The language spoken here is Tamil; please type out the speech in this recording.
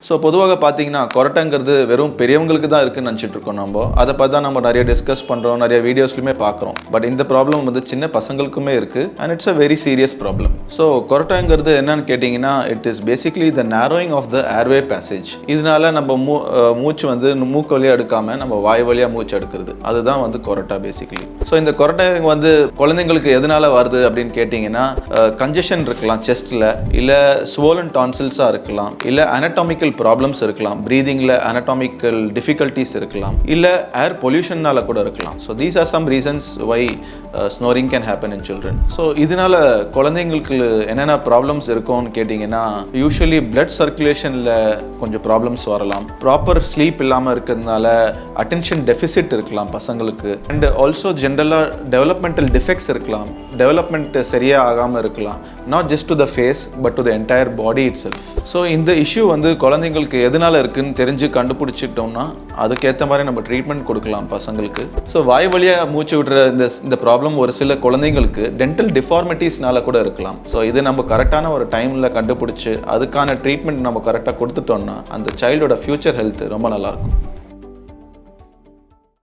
ஸோ பொதுவாக பார்த்தீங்கன்னா கொரட்டைங்கிறது வெறும் பெரியவங்களுக்கு தான் இருக்குன்னு நினச்சிட்டு இருக்கோம் நம்ம. அதை பார்த்து தான் நம்ம நிறைய டிஸ்கஸ் பண்ணுறோம், நிறைய வீடியோஸ்லையுமே பார்க்குறோம். பட் இந்த ப்ராப்ளம் வந்து சின்ன பசங்களுக்குமே இருக்குது and it's a very serious problem. So கொரட்டைங்கிறது என்னன்னு கேட்டிங்கன்னா, it is basically the narrowing of the airway passage. இதனால நம்ம மூச்சு வந்து மூக்கு வழியாக எடுக்காமல் நம்ம வாய் வழியாக மூச்சு எடுக்கிறது, அதுதான் வந்து கொரட்டை பேசிக்லி. ஸோ இந்த கொரட்டை வந்து குழந்தைங்களுக்கு எதனால வருது அப்படின்னு கேட்டிங்கன்னா, கன்ஜெஷன் இருக்கலாம் செஸ்ட்டில், இல்லை ஸ்வோலன் டான்சில்ஸாக இருக்கலாம், இல்லை anatomical ப்ராப்ளம்ஸ் இருக்கலாம், பிரீதிங்கில் anatomical difficulties இருக்கலாம், இல்லை ஏர் பொல்யூஷன்னால கூட இருக்கலாம். So these are some reasons why snoring can happen in children. So இதனால குழந்தைங்களுக்கு என்னென்ன ப்ராப்ளம்ஸ் இருக்கும்னு கேட்டிங்கன்னா, யூஸ்வலி பிளட் சர்க்குலேஷனில் கொஞ்சம் ப்ராப்ளம்ஸ் வரலாம், ப்ராப்பர் ஸ்லீப் இல்லாமல் இருக்கிறதுனால அட்டென்ஷன் டெஃபிசிட் இருக்கலாம் பசங்களுக்கு, அண்ட் ஆல்சோ ஜென்ரலாக டெவலப்மெண்டல் டிஃபெக்ட்ஸ் இருக்கலாம், டெவலப்மெண்ட் சரியாக ஆகாமல் இருக்கலாம், not just to the face but to the entire body itself. So இந்த இஷ்யூ வந்து குழந்தைங்களுக்கு எதனால இருக்குன்னு தெரிஞ்சு கண்டுபிடிச்சிட்டோம்னா அதுக்கேற்ற மாதிரி நம்ம ட்ரீட்மெண்ட் கொடுக்கலாம் பசங்களுக்கு. ஸோ வாய் வழியாக மூச்சு விடுற இந்த ப்ராப்ளம் ஒரு சில குழந்தைங்களுக்கு டென்டல் டிஃபார்மிட்டிஸ்னால கூட இருக்கலாம். ஸோ இது நம்ம கரெக்டான ஒரு டைமில் கண்டுபிடிச்சி அதுக்கான ட்ரீட்மெண்ட் நம்ம கரெக்டாக கொடுத்துட்டோம்னா அந்த சைல்டோட ஃபியூச்சர் ஹெல்த் ரொம்ப நல்லாயிருக்கும்.